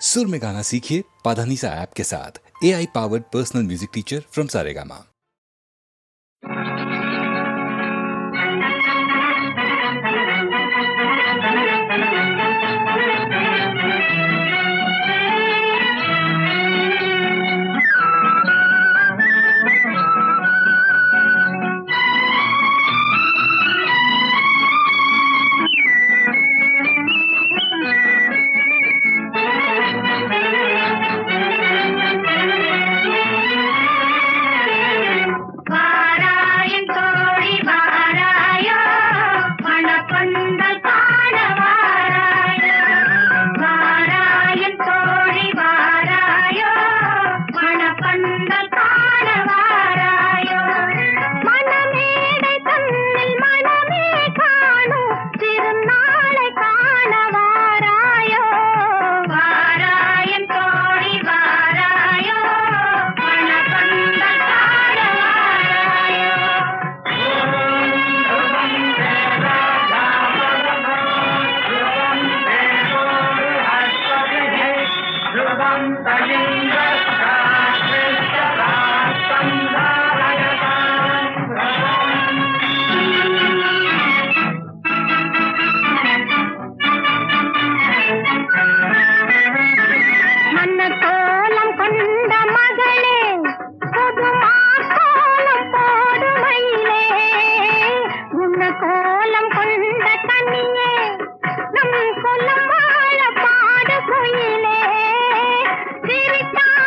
सुर में गाना सीखिए पाधानीसा ऐप के साथ। AI powered personal music teacher from Saregama. பாட குயிலே சிரித்தா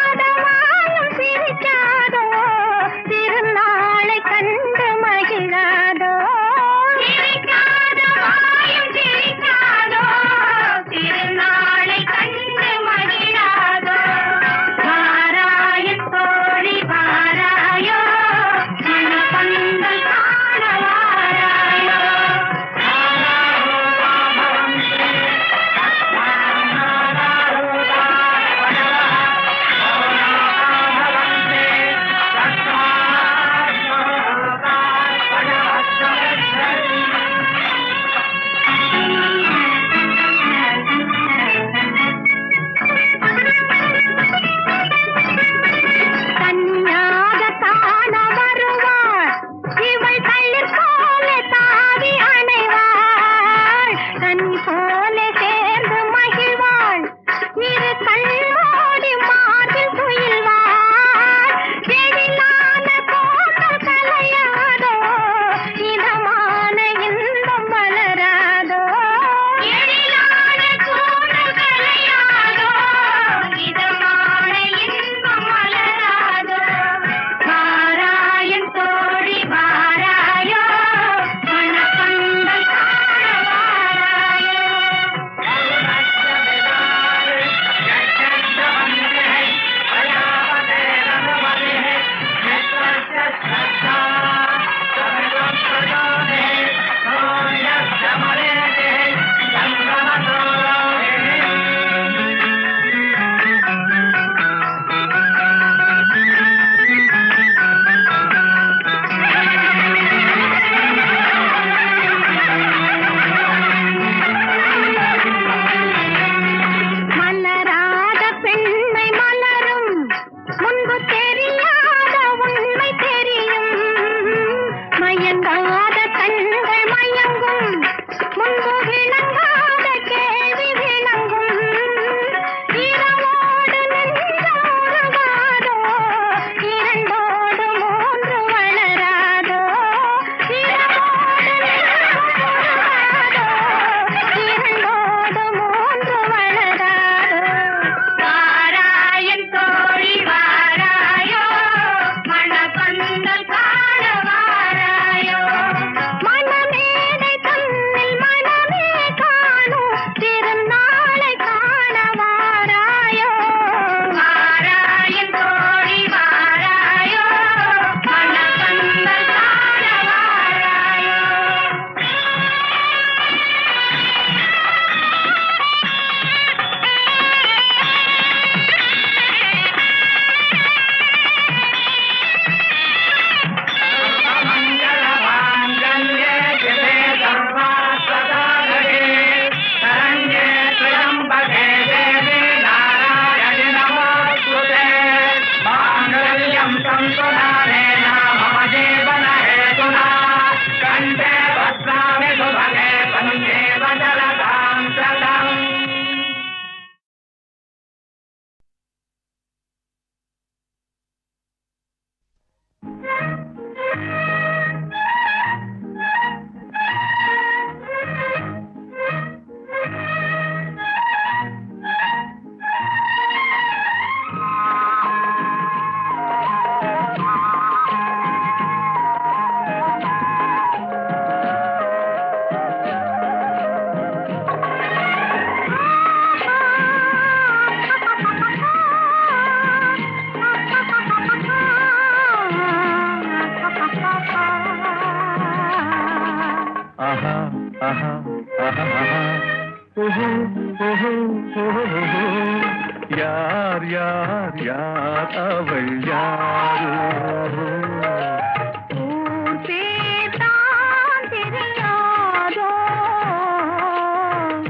யார் யார் யார் அவள் யாரோ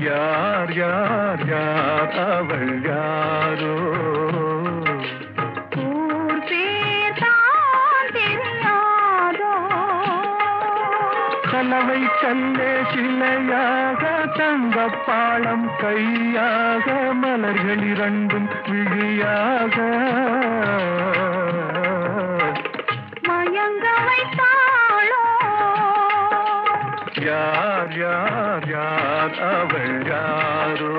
யார் யார் யார் அவள் யாரோ கலவை கல்லே சிலையாக தங்கப்பாளம் கையாக மலர்கள் இரண்டும் விழியாக மயங்க வைத்தாளோ யார் யார் யார் அவள் யாரோ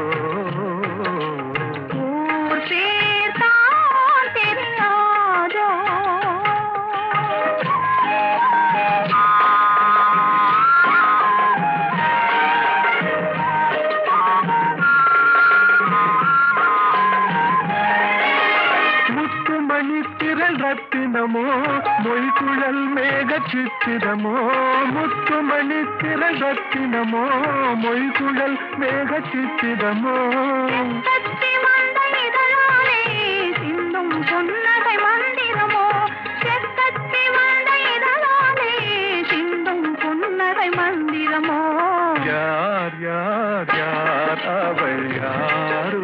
ரத்தினமோ மொய்குழல் மேக சித்திரமோ முத்துமணி திரள் ரத்தினமோ மொய்குழல் மேக சித்திரமோ சிந்தும் பொன்னகை மந்திரமோ செத்தத்தி வந்த இதழாலே சிந்தும் பொன்னகை மந்திரமோ யார் யார் யார் அவள் யாரோ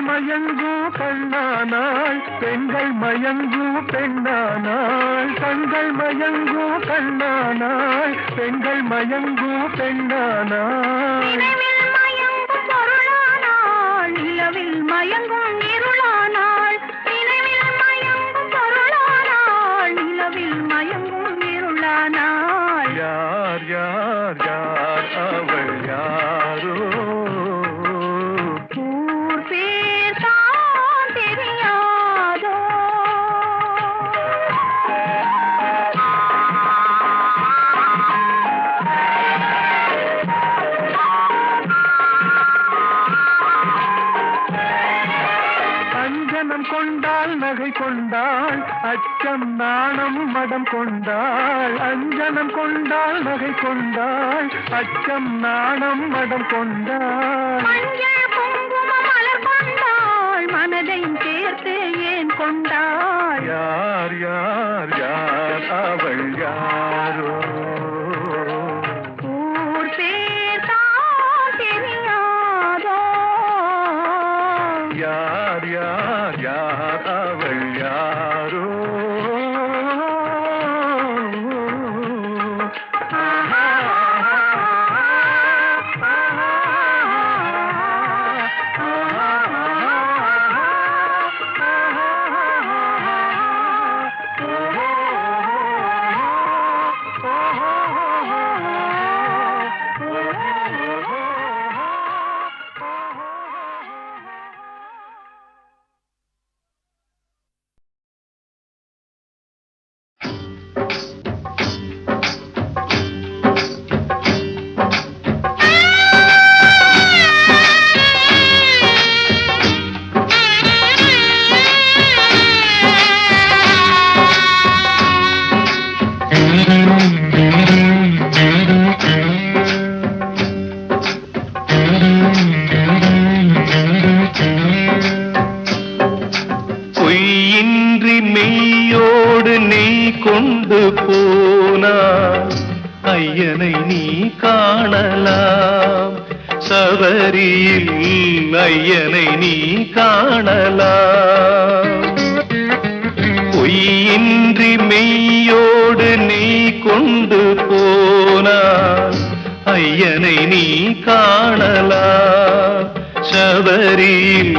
மயங்கு கண்ணானாள் பெண்கள் மயங்கு பெண்ணானாள் கண்கள் மயங்கு கண்ணானாள் பெண்கள் மயங்கு பெண்ணானாள் நிலவில் மயங்கும் இருளானாள் நினைவில் மயங்கும் பொருளானாள் நிலவில் மயங்கும் இருளானாள் யார் யார் யார் அவள் யாரோ கொண்டாள் நகை கொண்டாள் அச்சம் நாணம் மடம் கொண்டாள் அஞ்சனம் கொண்டாள் நகை கொண்டாள் அச்சம் நாணம் மடம் கொண்டாள் மஞ்சள் குங்குமம் மலர் கொண்டாள் மனதை சேர்த்து ஏன் கொண்டாள் யார் யார் யார் அவள் யாரோ ஊர் பேர்தான் தெரியாதோ யார் யார் யார் அவள் யாரோ கொண்டு போனார் ஐயனை நீ காணலாம் சபரியில் ஐயனை நீ காணலாம் பொய்யின்றி மெய்யோடு நீ கொண்டு போனார் ஐயனை நீ காணலாம் சபரியில்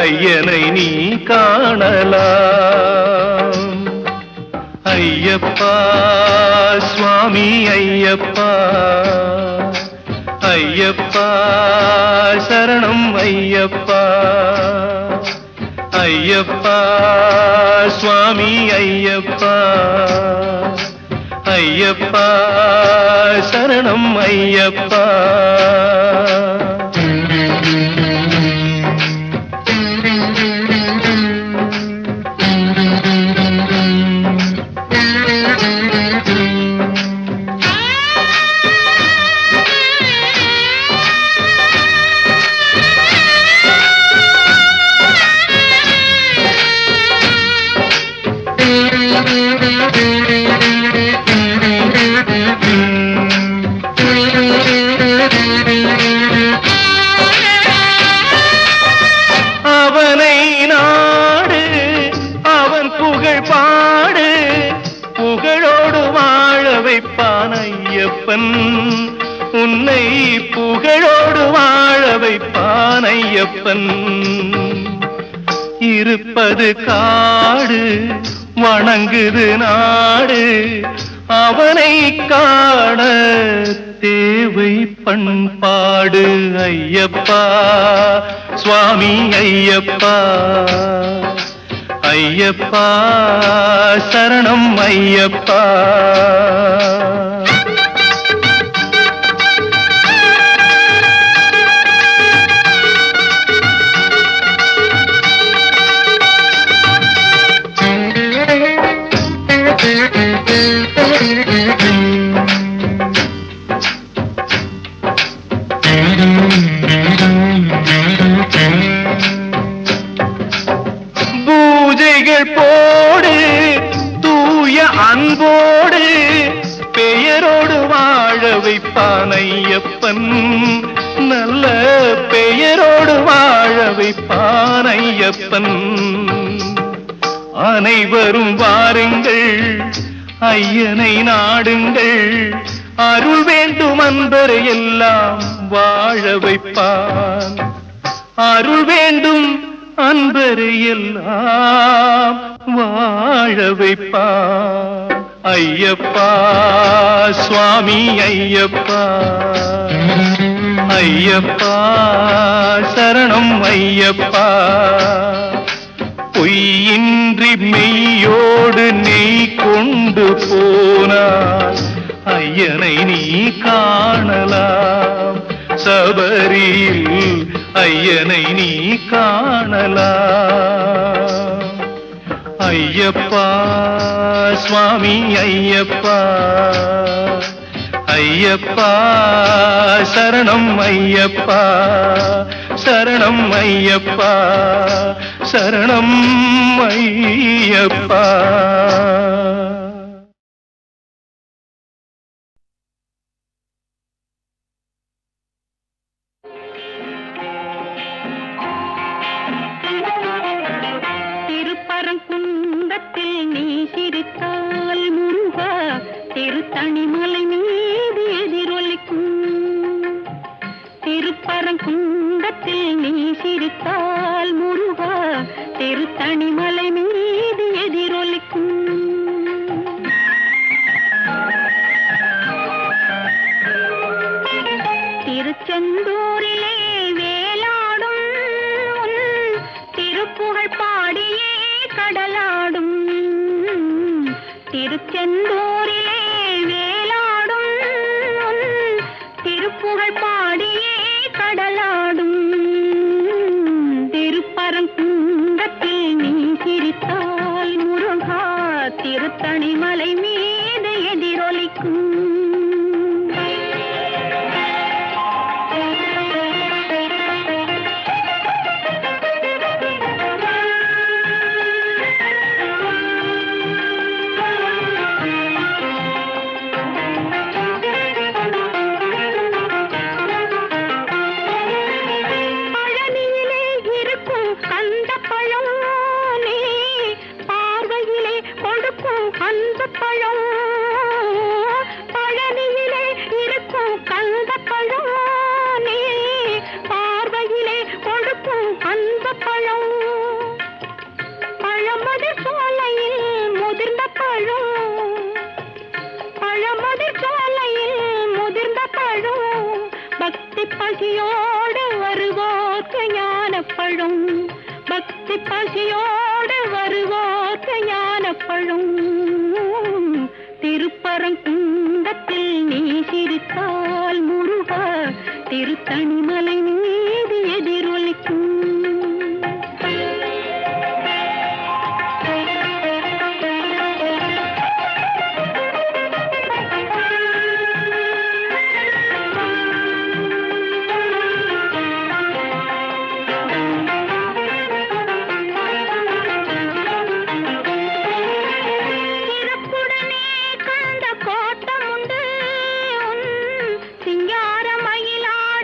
ஐயனை நீ காணலாம் ஐயப்பா சுவாமி ஐயப்பா ஐயப்பா சரணம் ஐயப்பா ஐயப்பா சுவாமி ஐயப்பா ஐயப்பா சரணம் ஐயப்பா அவனை நாடு, அவன் புகழ் பாடு, புகழோடு வாழ வைப்பான் ஐயப்பன். உன்னை புகழோடு வாழ வைப்பான் ஐயப்பன். இருப்பது காடு, வணங்குது நாடு, அவனை காண தேவை பண்பாடு. ஐயப்பா சுவாமி ஐயப்பா, ஐயப்பா சரணம் ஐயப்பா. பூஜைகள் போடு தூய அன்போடு, பெயரோடு வாழ வைப்பான் ஐயப்பன். நல்ல பெயரோடு வாழ வைப்பான் ஐயப்பன். அனைவரும் வாருங்கள், ஐயனை நாடுங்கள், அருள் வேண்டும் அன்பரை எல்லாம் வாழ வைப்பான். அருள் வேண்டும் அன்பரை எல்லாம் வாழ வைப்பான். ஐயப்பா சுவாமி ஐயப்பா, ஐயப்பா சரணம் ஐயப்பா. பொய்யின்றி மெய்யோடு நெய் கொண்டு போனார் ஐயனை நீ காணலாம். சபரியில் ஐயனை நீ காணலாம். ஐயப்பா சுவாமி ஐயப்பா, ஐயப்பா சரணம் ஐயப்பா, சரணம் ஐயப்பா, சரணம் ஐயப்பா. திருப்பரங்குன்றத்தில் நீ சிரித்தால் முருகா, திருத்தணிமலை மீது எதிரொலிக்கும். திருப்பரங்குன்றத்தில் நீ சிரித்தால் முருகா, திருத்தணிமலை மீது எதிரொலிக்கும். திருச்செந்தூரிலே வேலாடும் உன் திருப்புகழ் பாடியே கடலாடும். திருச்செந்தூரிலே வேலாடும் உன் திருப்புகழ் பாடியே கடலாடும். திருப்பரங்குன்றத்தில் நீ சிரித்தால் முருகா, திருத்தணிமலை மீது எதிரொலிக்கும். பசியோடு வருவோர்க்கு ஞானப்பழும், பக்தி பசியோடு வருவோர்க்கு ஞானப்பழும். திருப்பரங்குன்றத்தில் நீ சிரித்தால் முருகா, திருத்தணிமலை மீது எதிரொலிக்கும். சிங்கார மயிலாட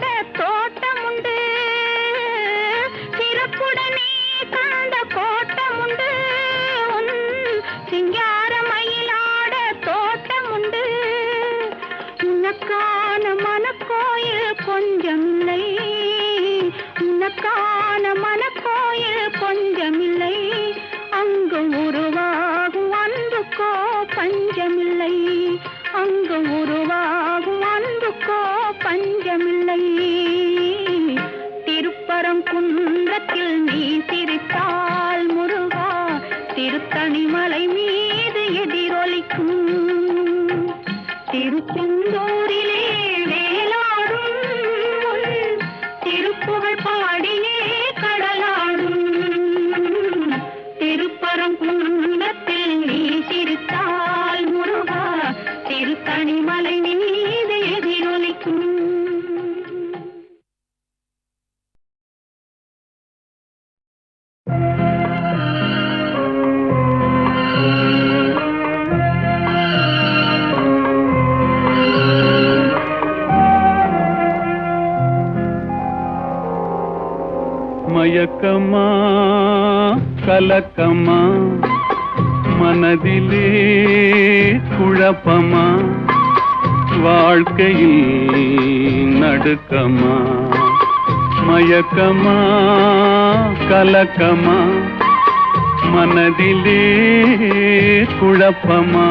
மயக்கமா கலக்கமா மனதிலே குழப்பமா வாழ்க்கையில் நடுக்கமா மயக்கமா கலக்கமா மனதிலே குழப்பமா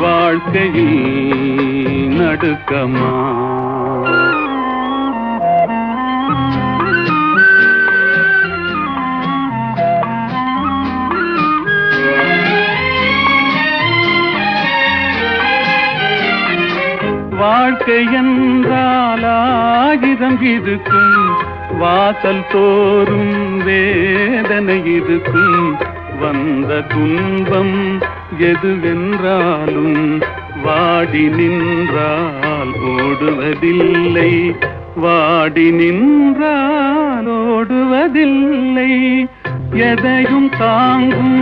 வாழ்க்கையில் நடுக்கமா வாழ்க்கை என்றால் ஆயிரம் இருக்கும் வாசல் தோறும் வேதனை இருக்கும் வந்த துன்பம் எதுவென்றாலும் வாடி நின்றால் ஓடுவதில்லை வாடி நின்றால் ஓடுவதில்லை எதையும் தாங்கும்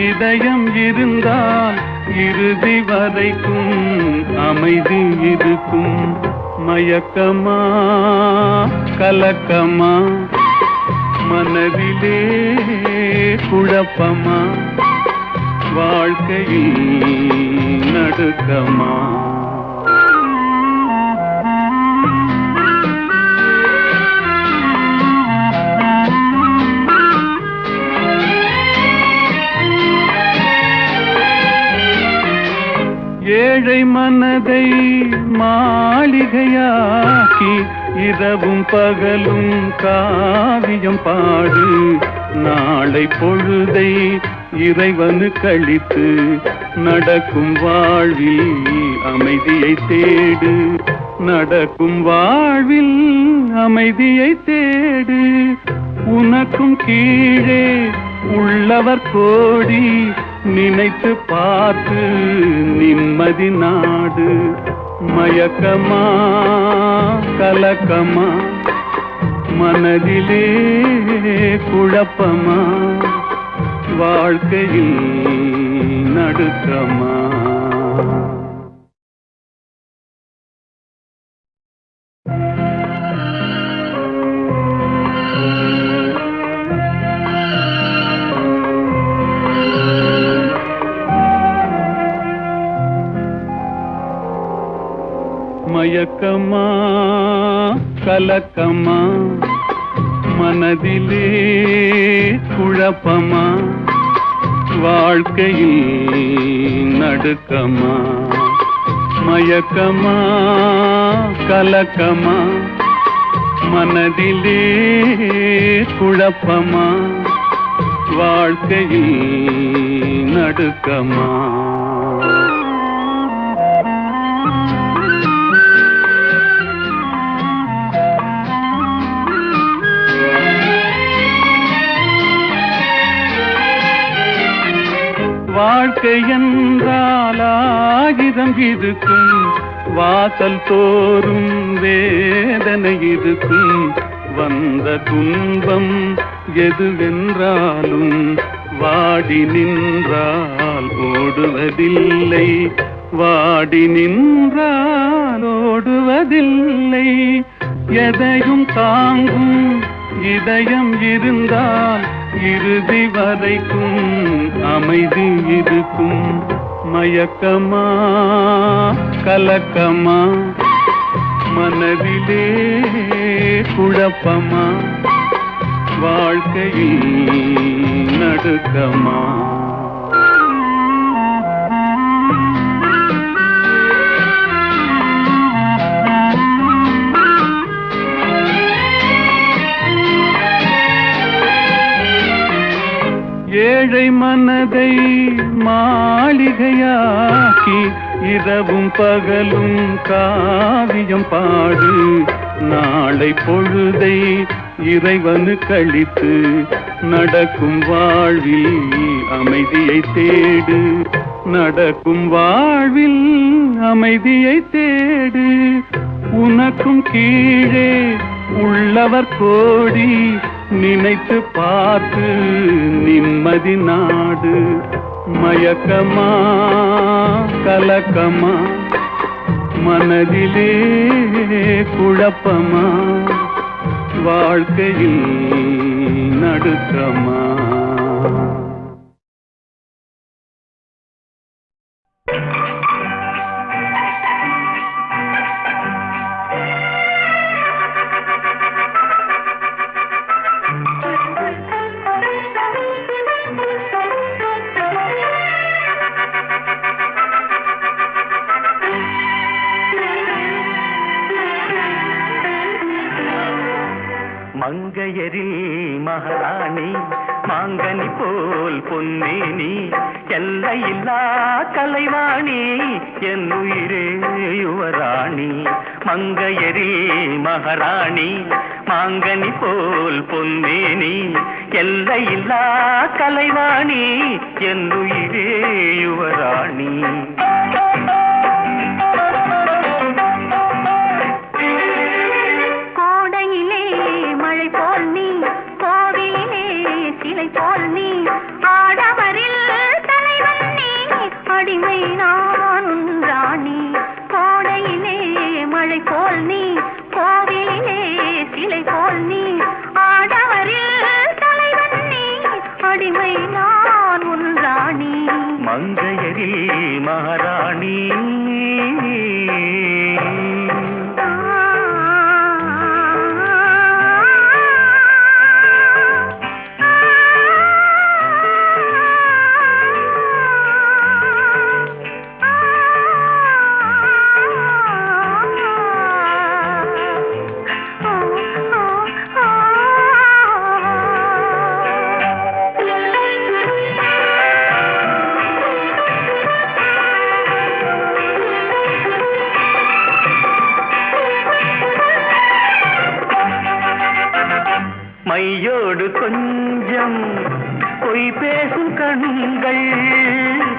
இதயம் இருந்தால் இறுதி வரைக்கும் அமைதி இருக்கும் மயக்கமா கலக்கமா மனதிலே குழப்பமா வாழ்க்கையில் நடுக்கமா ஏழை மனதை மாளிகையாக்கி இரவும் பகலும் காவியம் பாடு நாளை பொழுதை இறைவனு கழித்து நடக்கும் வாழ்வில் அமைதியை தேடு நடக்கும் வாழ்வில் அமைதியை தேடு உனக்கும் கீழே உள்ளவர் கோடி நினைத்து பார்த்து நிம்மதி நாடு மயக்கமா கலக்கமா மனதிலே குழப்பமா வாழ்க்கையில் நடுக்கமா மயக்கமா கலக்கமா மனதிலே குழப்பமா வாழ்க்கையில் நடுக்கமா மயக்கமா கலக்கமா மனதிலே குழப்பமா வாழ்க்கையில் நடுக்கமா வாழ்க்கை என்றால் ஆயிரம் இருக்கும் வாசல் தோறும் வேதனை இருக்கும் வந்த துன்பம் எதுவென்றாலும் வாடி நின்றால் ஓடுவதில்லை வாடி நின்றால் ஓடுவதில்லை எதையும் தாங்கும் இதயம் இருந்தால் இறுதி வரைக்கும் அமைதி இருக்கும் மயக்கமா கலக்கமா மனதிலே குழப்பமா வாழ்க்கையில் நடுக்கமா ஏழை மனதை மாளிகையாக்கி இரவும் பகலும் காவியம் பாடு நாளை பொழுதை இறைவனு கழித்து நடக்கும் வாழ்வில் அமைதியை தேடு நடக்கும் வாழ்வில் அமைதியை தேடு உனக்கும் கீழே உள்ளவர் கோடி நினைத்து பார்த்து நிம்மதி நாடு மயக்கமா கலக்கமா மனதிலே குழப்பமா வாழ்க்கையில் நடுக்கமா. மங்கையரில் மகாராணி மாங்கனி போல் பொன்னேனி எல்லையில்லா கலைவாணி என் உயிரே யுவராணி. மங்கையரில் மகாராணி மாங்கனி போல் பொன்னேனி எல்லையில்லா கலைவாணி என் உயிரே யுவராணி. மங்கையரில் மகாராணி மையோடு கொஞ்சம் பொய் பேசும் கண்கள்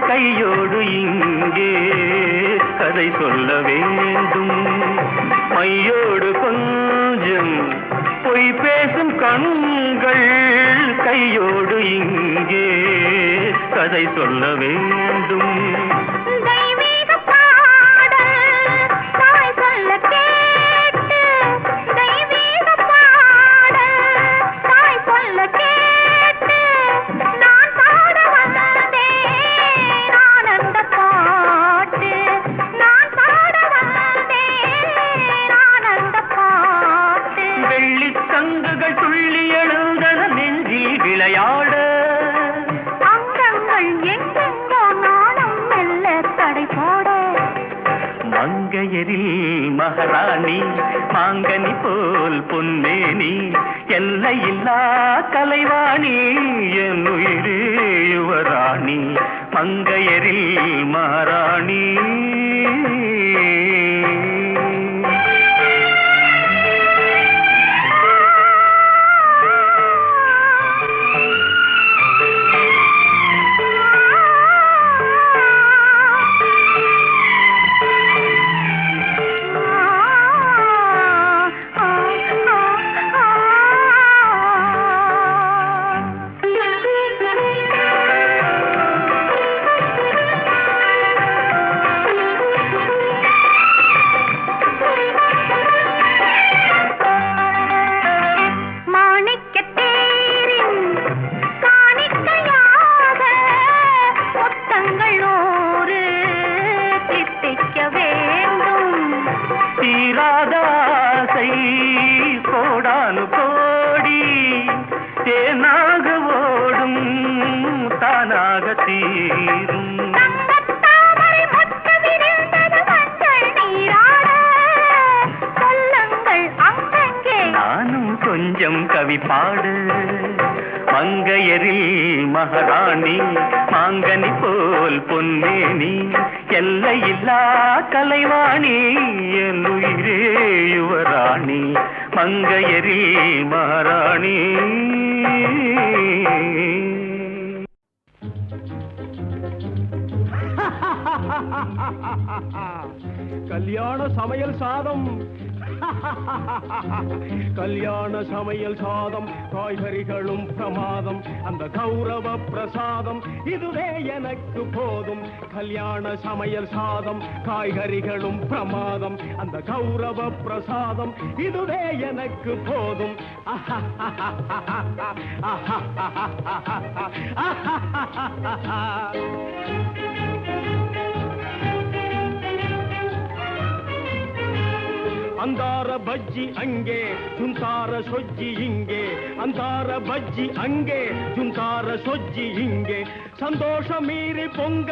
கையோடு இங்கே கதை சொல்ல வேண்டும். மையோடு கொஞ்சம் பொய் பேசும் கண்கள் கையோடு இங்கே கதை சொல்ல வேண்டும். மங்கையரில் மகாராணி மாங்கனி போல் பொன்னேனி எல்லையில்லா கலைவாணி என் உயிரே யுவராணி. மங்கையரில் மகாராணி தீராதாசை கோடானு கோடி தேனாக ஓடும் தானாக தீரும். நானும் கொஞ்சம் கவி பாடு. மங்கையரில் மகாராணி மாங்கனி போல் பொன்னேனி எல்லையில்லா கலைவாணி என் உயிரே யுவராணி. மங்கையரில் மகாராணி கல்யாண சமையல் சாதம் கல்யாண சமையல் சாதம் காய்கறிகளும் பிரமாதம் அந்த கௌரவ பிரசாதம் இதுவே எனக்கு போதும் கல்யாண சமையல் சாதம் காய்கறிகளும் பிரமாதம் அந்த கௌரவ பிரசாதம் இதுவே எனக்கு போதும் ಅಂದಾರ ಬಜ್ಜಿ ಅಂಗೆ ಜುಂತಾರ ಸೊಜ್ಜಿ ಹಿಂಗೆ ಅಂದಾರ ಬಜ್ಜಿ ಅಂಗೆ ಜುಂತಾರ ಸೊಜ್ಜಿ ಹಿಂಗೆ சந்தோஷ மீறி பொங்க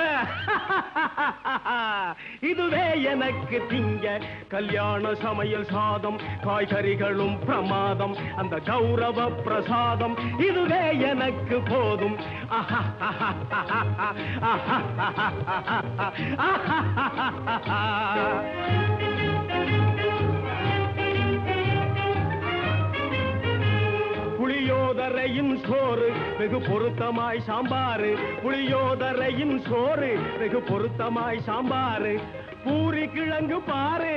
இதுவே எனக்கு திங்க கல்யாண சமையல் சாதம் காய்கறிகளும் பிரமாதம் அந்த கௌரவ பிரசாதம் இதுவே எனக்கு போதும் புளியோதரையின் சோறு வெகு பொருத்தமாய் சாம்பாரு புளியோதரையின் சோறு வெகு பொருத்தமாய் சாம்பாரு பூரி கிழங்கு பாரு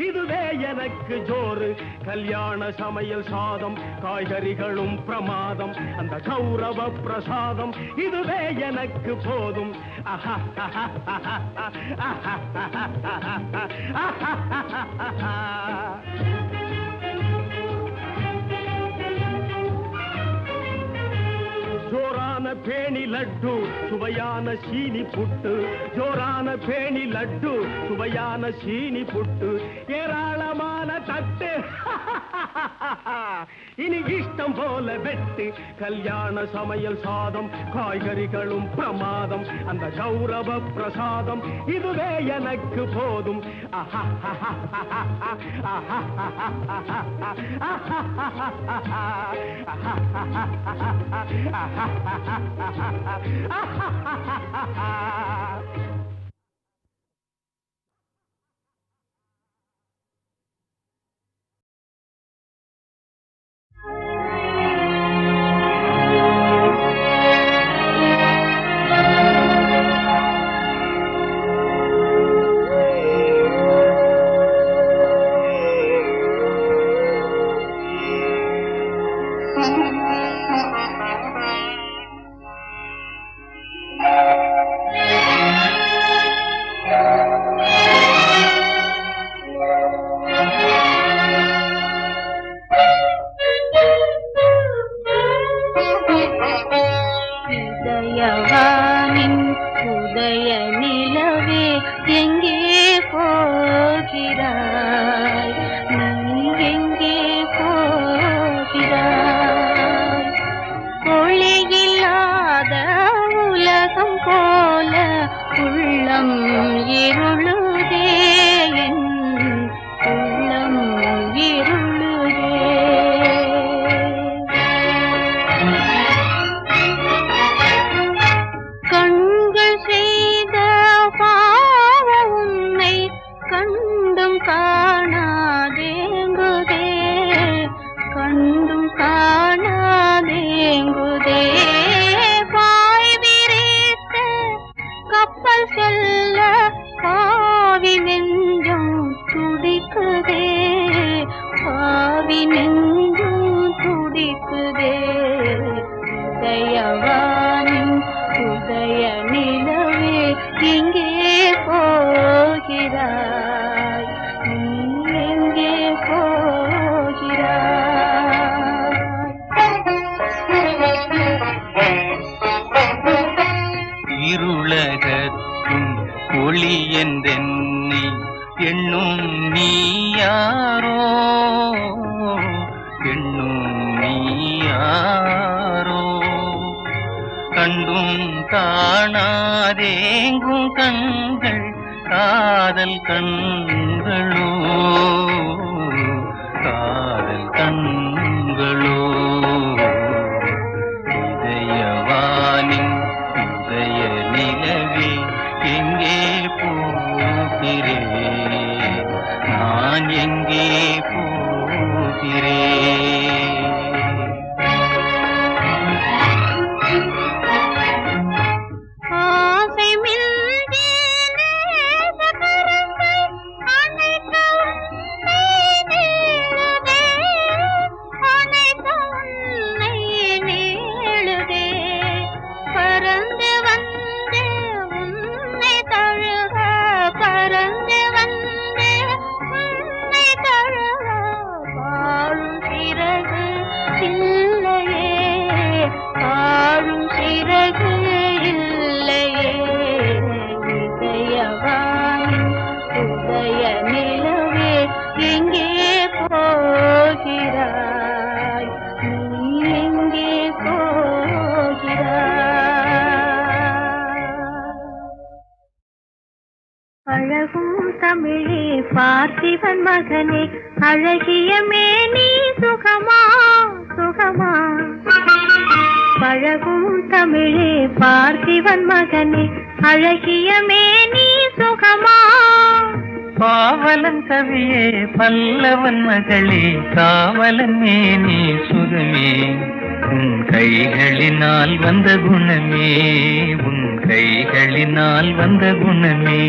இதுவே எனக்கு ஜோறு கல்யாண சமையல் சாதம் காய்கறிகளும் பிரமாதம் அந்த கௌரவ பிரசாதம் இதுவே எனக்கு போதும் ஜோரான பேணி லட்டு சுவையான சீனி புட்டு ஜோரான பேணி லட்டு சுவையான சீனி புட்டு ஏராளமான தட்டு இனி இஷ்டம் போல வெட்டு கல்யாண சமையல் சாதம் காய்கறிகளும் பிரமாதம் அந்த கௌரவ பிரசாதம் இதுவே எனக்கு போதும் ஆசை மில்தே நேச கரங்கள் அணைக்க பார்த்திபன் மகனே அழகிய மேனி சுகமா சுகமா பழகும் தமிழே பார்த்திபன் மகனே அழகிய மேனி சுகமா பாவலன் கவியே பல்லவன் மகளே காவலன் மேனி சுகமே உன் கைகளினால் வந்த குணமே உன் கைகளினால் வந்த குணமே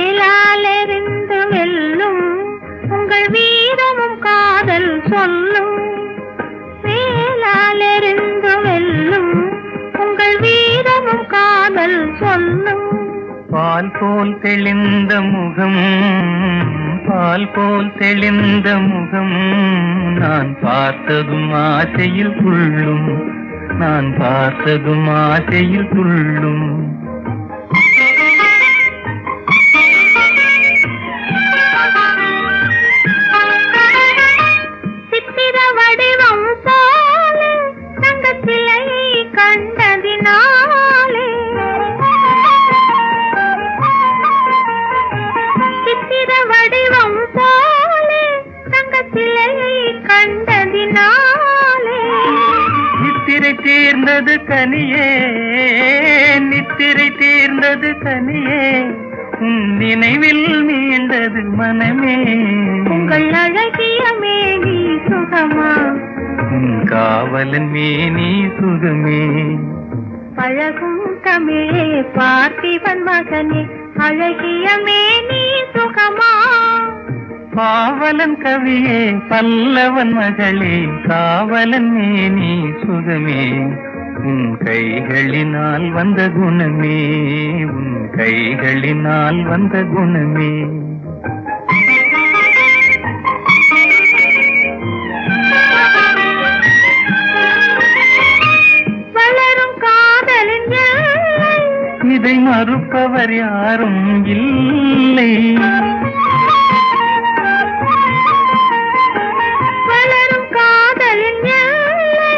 வேளாலெறிந்து வெல்லும் உங்கள் வீரமும் காதல் சொல்லும் வேளாலெறிந்து வெல்லும் உங்கள் வீரமும் காதல் சொல்லும் பால் போல் தெளிந்த முகம் பால் போல் தெளிந்த முகம் நான் பார்த்ததும் ஆசையில் துள்ளும் நான் பார்த்ததும் ஆசையில் துள்ளும் சித்திர வடிவம் போலே தங்கத்திலையை கண்டதினாலே சித்திர வடிவம் போலே தங்கத்திலையை கண்டதினாலே நித்திரை தீர்ந்தது கனியே நித்திரை தீர்ந்தது கனியே உன் நினைவில் மீண்டது மனமே உங்கள் அழகிய மேனி சுகமா உன் காவலன் மேனி சுகமே பழகும் தமிழே பார்த்திபன் மகனே அழகிய மேனி சுகமா பாவலன் கவியே பல்லவன் மகளே காவலன் மேனி சுகமே உன் கைகளினால் வந்த குணமே உன் கைகளினால் வந்த குணமே வளரும் காதலின் எல்லை இதை மறுப்பவர் யாரும் இல்லை வளரும் காதலின் எல்லை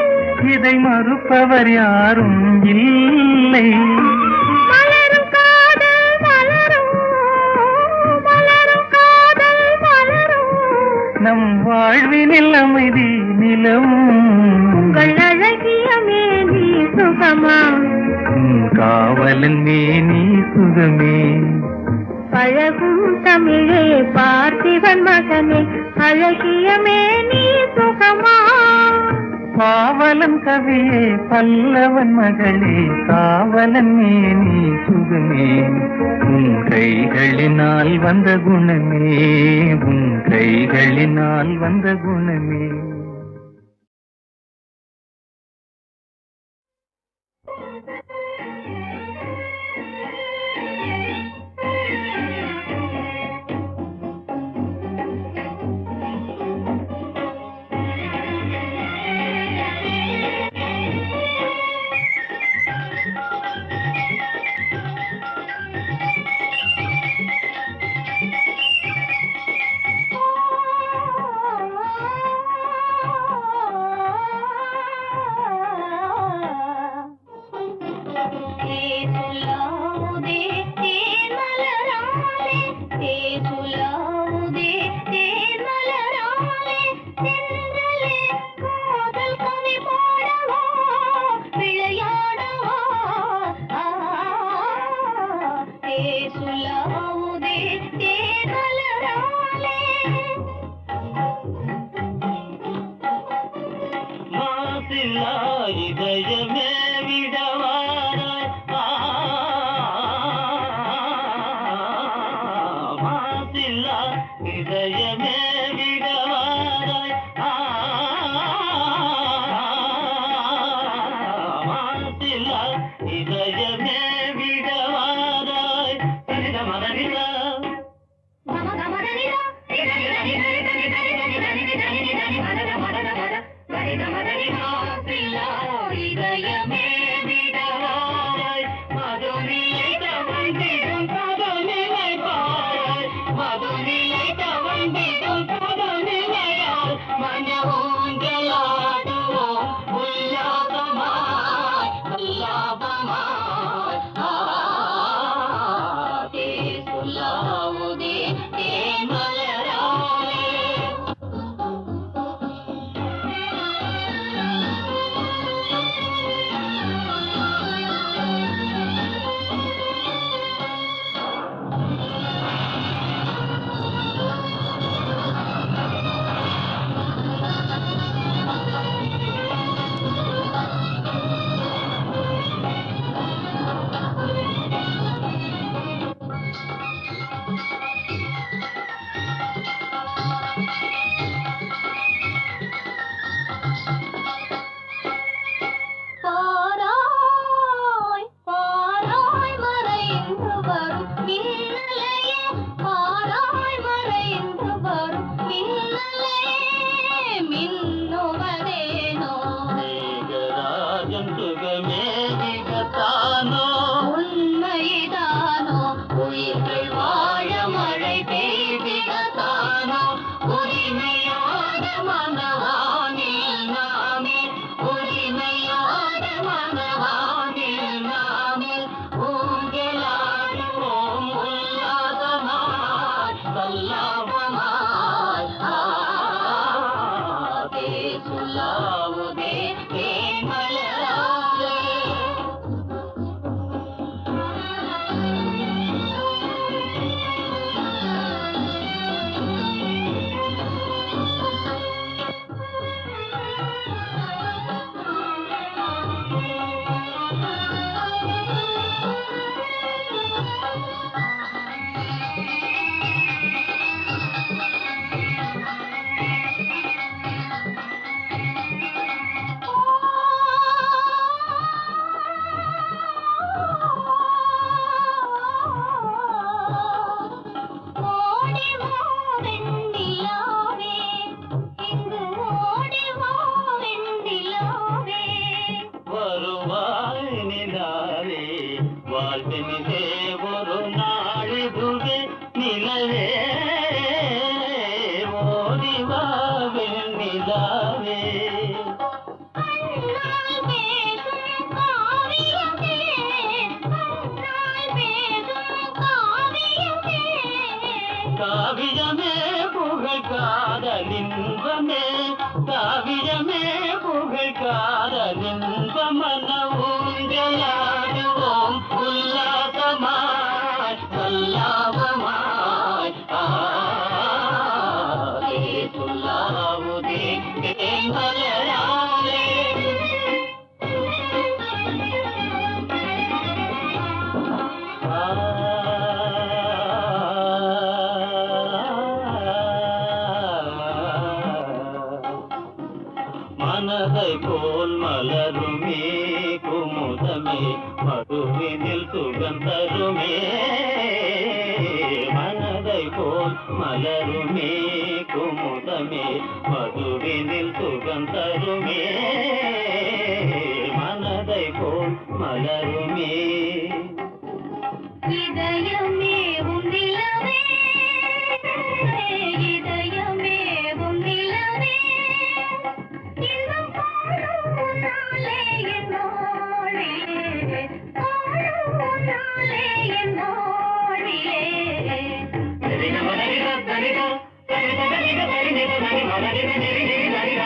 இதை மறுப்பவர் யாரும் இல்லை மலரும் காதல் மலரும் மலரும் காதல் மலரும் நம் வாழ்வினில் அமைதி நிலவும் உங்கள் அழகிய மேனி சுகமா உன் காவலன் மேனி சுகமே பழகும் தமிழே பார்த்திபன் மகனே அழகிய மேனி சுகமா பாவலன் கவியே பல்லவன் மகளே காவலன் மேனி சுகமே உன் கைகளினால் வந்த குணமே உன் கைகளினால் வந்த குணமே வாழ்வினிலே ஒரு நாளிதுவே நிலவே ஓடிவாவே நிலாவே காவியமே புகழ் காதலின்பமே காவியமே புகழ் காதலின்பமன ஊஞ்சலாடுவோம் உல்லாசமாய் சல்லாபமாய் சொல்லாவுதே தேங்கலையாலே மனதை போல் மலருமே குமுதமே மதுவினில் சுகந்தருமே மனதை போல் மலருமே குமுதமே மதுவினில் சுகந்தருமே மனதை போல் மலருமே இதயமே உன்னிலவே இதயமே உன்னிலவே இன்னும் பாடும் நாளே என்னோடிலே பாடும் நாளே என்னோடிலே தனித தனித தனித தனித தனித தனித தனித